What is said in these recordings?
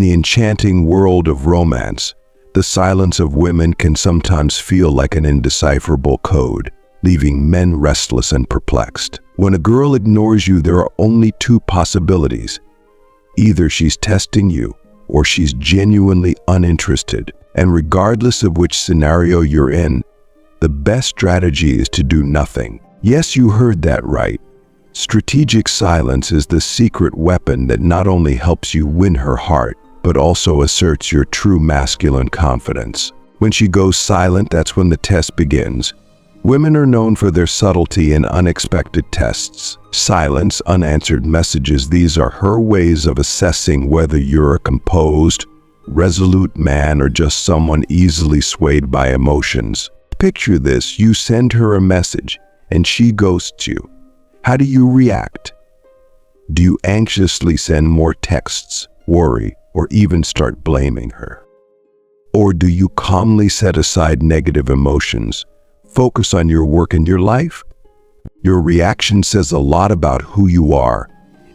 In the enchanting world of romance, the silence of women can sometimes feel like an indecipherable code, leaving men restless and perplexed. When a girl ignores you, there are only two possibilities. Either she's testing you, or she's genuinely uninterested. And regardless of which scenario you're in, the best strategy is to do nothing. Yes, you heard that right. Strategic silence is the secret weapon that not only helps you win her heart, but also asserts your true masculine confidence. When she goes silent, that's when the test begins. Women are known for their subtlety and unexpected tests. Silence, unanswered messages, these are her ways of assessing whether you're a composed, resolute man or just someone easily swayed by emotions. Picture this: you send her a message and she ghosts you. How do you react? Do you anxiously send more texts, worry, or even start blaming her? Or do you calmly set aside negative emotions, focus on your work and your life? Your reaction says a lot about who you are.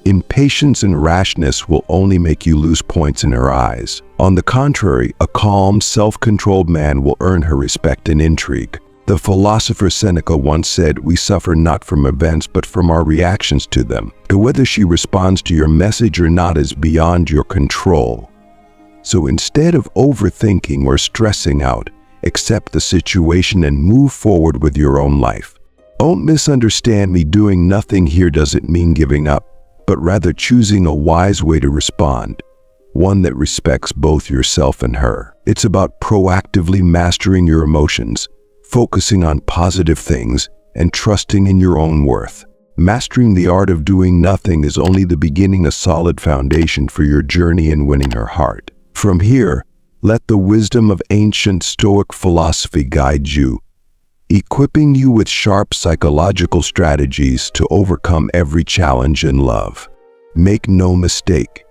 Impatience and rashness will only make you lose points in her eyes. On the contrary, a calm, self-controlled man will earn her respect and intrigue. The philosopher Seneca once said, "We suffer not from events, but from our reactions to them." And whether she responds to your message or not is beyond your control. So instead of overthinking or stressing out, accept the situation and move forward with your own life. Don't misunderstand me. Doing nothing here doesn't mean giving up, but rather choosing a wise way to respond, one that respects both yourself and her. It's about proactively mastering your emotions, focusing on positive things, and trusting in your own worth. Mastering the art of doing nothing is only the beginning, a solid foundation for your journey in winning her heart. From here, let the wisdom of ancient Stoic philosophy guide you, equipping you with sharp psychological strategies to overcome every challenge in love. Make no mistake,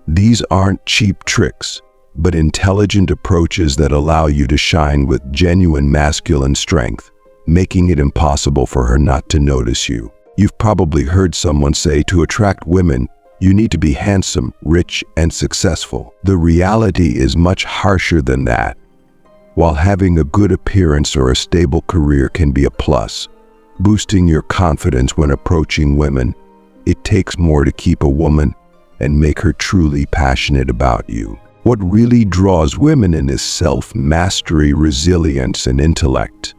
these aren't cheap tricks, but intelligent approaches that allow you to shine with genuine masculine strength, making it impossible for her not to notice you. You've probably heard someone say, to attract women, you need to be handsome, rich, and successful. The reality is much harsher than that. While having a good appearance or a stable career can be a plus, boosting your confidence when approaching women, it takes more to keep a woman and make her truly passionate about you. What really draws women in is self-mastery, resilience, and intellect.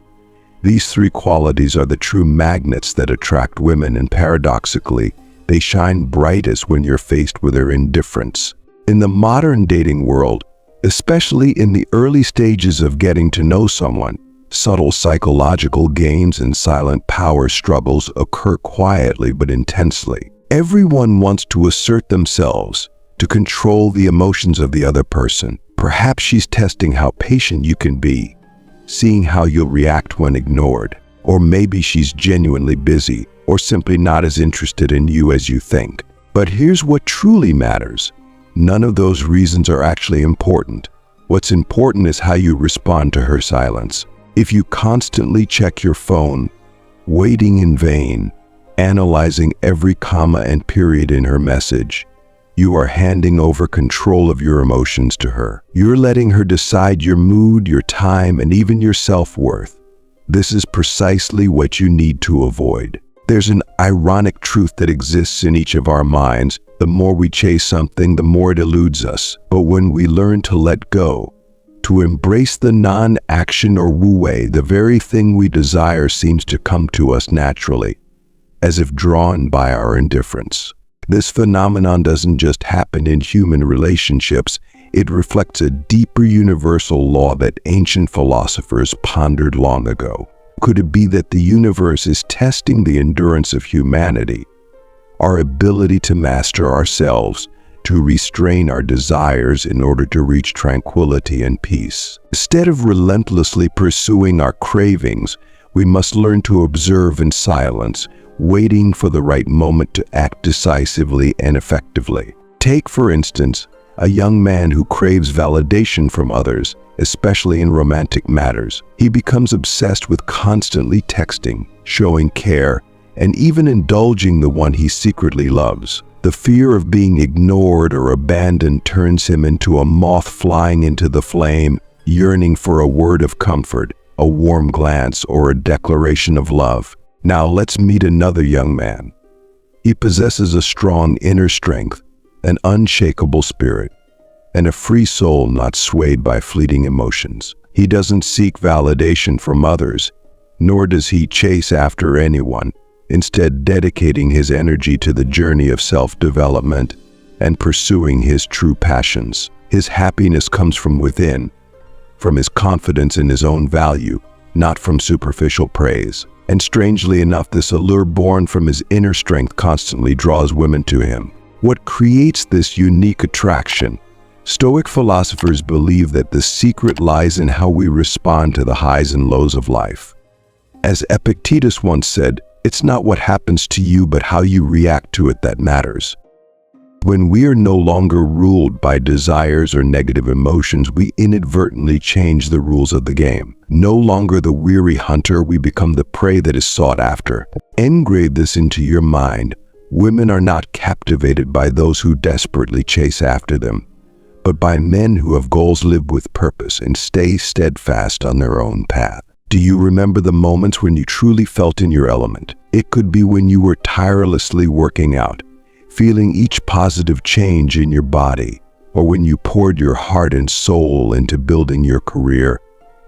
These three qualities are the true magnets that attract women, and paradoxically, they shine brightest when you're faced with their indifference. In the modern dating world, especially in the early stages of getting to know someone, subtle psychological games and silent power struggles occur quietly but intensely. Everyone wants to assert themselves, to control the emotions of the other person. Perhaps she's testing how patient you can be, seeing how you'll react when ignored. Or maybe she's genuinely busy, or simply not as interested in you as you think. But here's what truly matters. None of those reasons are actually important. What's important is how you respond to her silence. If you constantly check your phone, waiting in vain, analyzing every comma and period in her message, you are handing over control of your emotions to her. You're letting her decide your mood, your time, and even your self-worth. This is precisely what you need to avoid. There's an ironic truth that exists in each of our minds. The more we chase something, the more it eludes us. But when we learn to let go, to embrace the non-action or wu-wei, the very thing we desire seems to come to us naturally, as if drawn by our indifference. This phenomenon doesn't just happen in human relationships. It reflects a deeper universal law that ancient philosophers pondered long ago. Could it be that the universe is testing the endurance of humanity, our ability to master ourselves, to restrain our desires in order to reach tranquility and peace? Instead of relentlessly pursuing our cravings, we must learn to observe in silence, waiting for the right moment to act decisively and effectively. Take, for instance, a young man who craves validation from others, especially in romantic matters. He becomes obsessed with constantly texting, showing care, and even indulging the one he secretly loves. The fear of being ignored or abandoned turns him into a moth flying into the flame, yearning for a word of comfort, a warm glance, or a declaration of love. Now let's meet another young man. He possesses a strong inner strength, an unshakable spirit, and a free soul not swayed by fleeting emotions. He doesn't seek validation from others, nor does he chase after anyone, instead dedicating his energy to the journey of self-development and pursuing his true passions. His happiness comes from within, from his confidence in his own value, not from superficial praise. And strangely enough, this allure born from his inner strength constantly draws women to him. What creates this unique attraction? Stoic philosophers believe that the secret lies in how we respond to the highs and lows of life. As Epictetus once said, "It's not what happens to you, but how you react to it that matters." When we are no longer ruled by desires or negative emotions, we inadvertently change the rules of the game. No longer the weary hunter, we become the prey that is sought after. Engrave this into your mind. Women are not captivated by those who desperately chase after them, but by men who have goals, live with purpose, and stay steadfast on their own path. Do you remember the moments when you truly felt in your element? It could be when you were tirelessly working out, feeling each positive change in your body, or when you poured your heart and soul into building your career,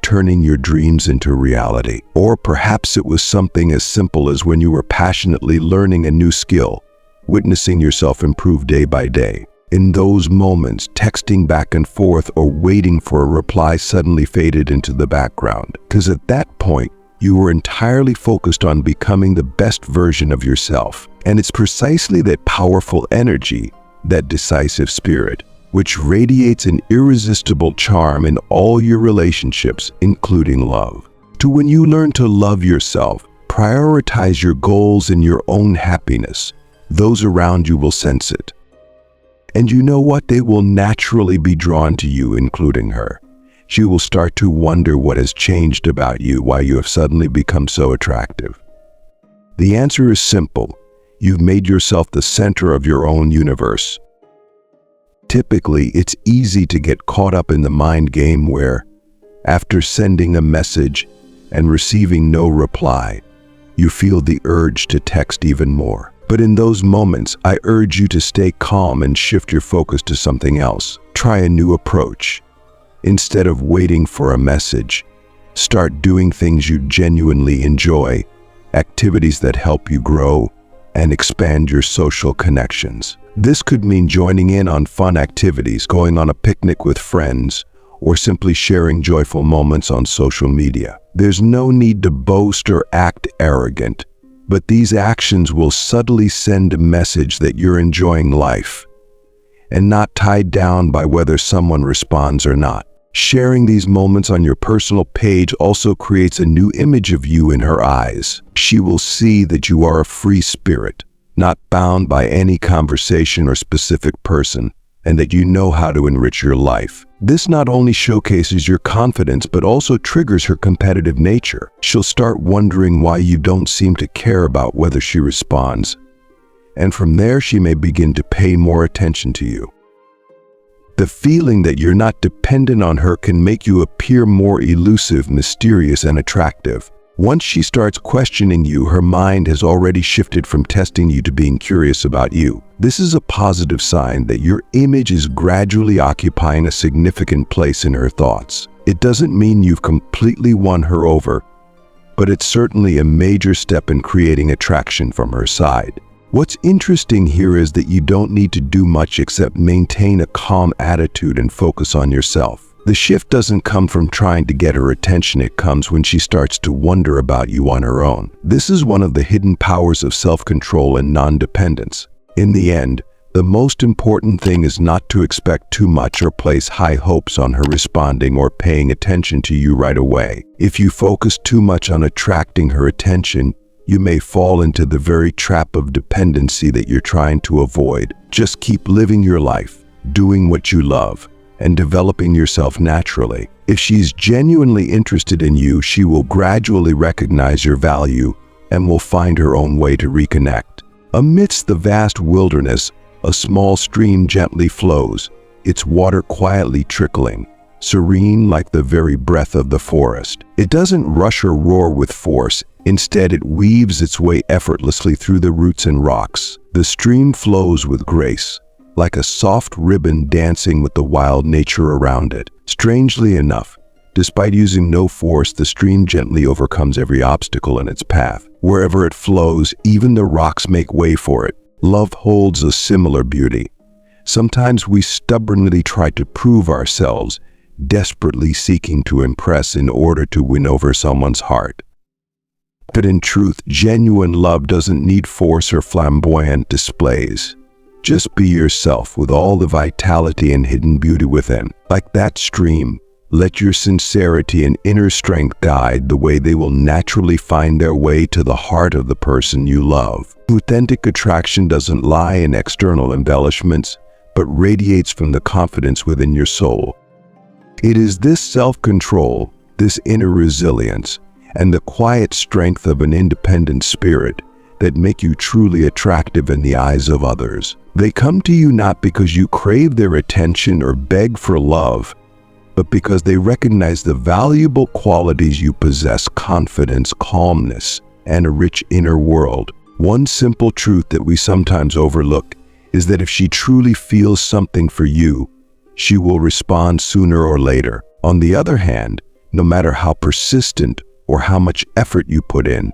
turning your dreams into reality. Or perhaps it was something as simple as when you were passionately learning a new skill, witnessing yourself improve day by day. In those moments, texting back and forth or waiting for a reply suddenly faded into the background, because at that point, you were entirely focused on becoming the best version of yourself. And it's precisely that powerful energy, that decisive spirit, which radiates an irresistible charm in all your relationships, including love. When you learn to love yourself, prioritize your goals and your own happiness, those around you will sense it. And you know what? They will naturally be drawn to you, including her. She will start to wonder what has changed about you, why you have suddenly become so attractive. The answer is simple. You've made yourself the center of your own universe. Typically, it's easy to get caught up in the mind game where, after sending a message and receiving no reply, you feel the urge to text even more. But in those moments, I urge you to stay calm and shift your focus to something else. Try a new approach. Instead of waiting for a message, start doing things you genuinely enjoy, activities that help you grow and expand your social connections. This could mean joining in on fun activities, going on a picnic with friends, or simply sharing joyful moments on social media. There's no need to boast or act arrogant, but these actions will subtly send a message that you're enjoying life and not tied down by whether someone responds or not. Sharing these moments on your personal page also creates a new image of you in her eyes. She will see that you are a free spirit, not bound by any conversation or specific person, and that you know how to enrich your life. This not only showcases your confidence, but also triggers her competitive nature. She'll start wondering why you don't seem to care about whether she responds, and from there she may begin to pay more attention to you. The feeling that you're not dependent on her can make you appear more elusive, mysterious, and attractive. Once she starts questioning you, her mind has already shifted from testing you to being curious about you. This is a positive sign that your image is gradually occupying a significant place in her thoughts. It doesn't mean you've completely won her over, but it's certainly a major step in creating attraction from her side. What's interesting here is that you don't need to do much except maintain a calm attitude and focus on yourself. The shift doesn't come from trying to get her attention, it comes when she starts to wonder about you on her own. This is one of the hidden powers of self-control and non-dependence. In the end, the most important thing is not to expect too much or place high hopes on her responding or paying attention to you right away. If you focus too much on attracting her attention, you may fall into the very trap of dependency that you're trying to avoid. Just keep living your life, doing what you love, and developing yourself naturally. If she's genuinely interested in you, she will gradually recognize your value and will find her own way to reconnect. Amidst the vast wilderness, A small stream gently flows, its water quietly trickling, serene like the very breath of the forest. It doesn't rush or roar with force. Instead, it weaves its way effortlessly through the roots and rocks. The stream flows with grace, like a soft ribbon dancing with the wild nature around it. Strangely enough, despite using no force, the stream gently overcomes every obstacle in its path. Wherever it flows, even the rocks make way for it. Love holds a similar beauty. Sometimes we stubbornly try to prove ourselves, desperately seeking to impress in order to win over someone's heart. But in truth, genuine love doesn't need force or flamboyant displays. Just be yourself with all the vitality and hidden beauty within. Like that stream, let your sincerity and inner strength guide the way they will naturally find their way to the heart of the person you love. Authentic attraction doesn't lie in external embellishments, but radiates from the confidence within your soul. It is this self-control, this inner resilience, and the quiet strength of an independent spirit that make you truly attractive in the eyes of others. They come to you not because you crave their attention or beg for love, but because they recognize the valuable qualities you possess: confidence, calmness, and a rich inner world. One simple truth that we sometimes overlook is that if she truly feels something for you, she will respond sooner or later. On the other hand, no matter how persistent or how much effort you put in,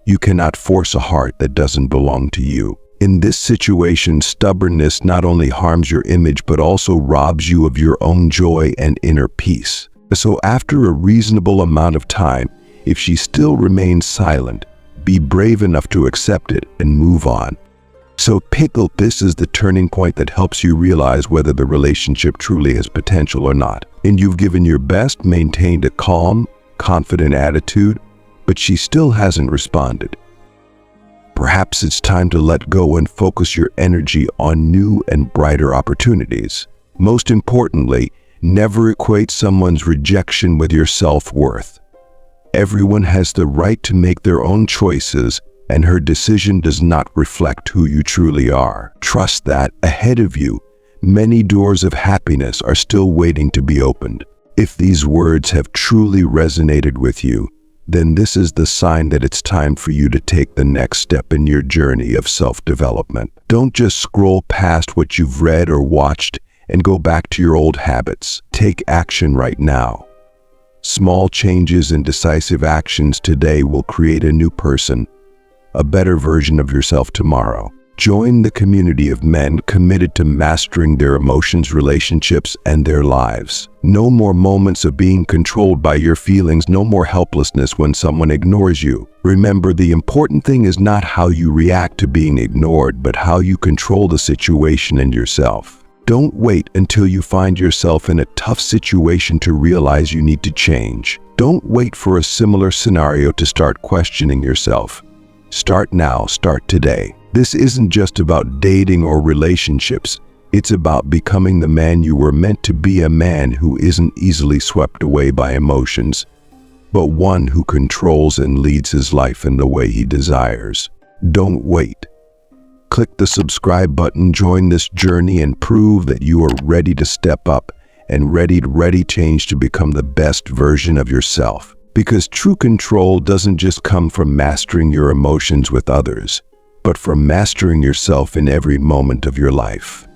you cannot force a heart that doesn't belong to you. In this situation, stubbornness not only harms your image but also robs you of your own joy and inner peace. So after a reasonable amount of time, if she still remains silent, be brave enough to accept it and move on. So this is the turning point that helps you realize whether the relationship truly has potential or not. And you've given your best, maintained a calm, confident attitude, but she still hasn't responded. Perhaps it's time to let go and focus your energy on new and brighter opportunities. Most importantly, never equate someone's rejection with your self-worth. Everyone has the right to make their own choices, and her decision does not reflect who you truly are. Trust that ahead of you, many doors of happiness are still waiting to be opened. If these words have truly resonated with you, then this is the sign that it's time for you to take the next step in your journey of self-development. Don't just scroll past what you've read or watched and go back to your old habits. Take action right now. Small changes and decisive actions today will create a new person, a better version of yourself tomorrow. Join the community of men committed to mastering their emotions, relationships, and their lives. No more moments of being controlled by your feelings, no more helplessness when someone ignores you. Remember, the important thing is not how you react to being ignored, but how you control the situation and yourself. Don't wait until you find yourself in a tough situation to realize you need to change. Don't wait for a similar scenario to start questioning yourself. Start now, start today. This isn't just about dating or relationships. It's about becoming the man you were meant to be, a man who isn't easily swept away by emotions, but one who controls and leads his life in the way he desires. Don't wait. Click the subscribe button, join this journey, and prove that you are ready to step up and ready change to become the best version of yourself. Because true control doesn't just come from mastering your emotions with others, but from mastering yourself in every moment of your life.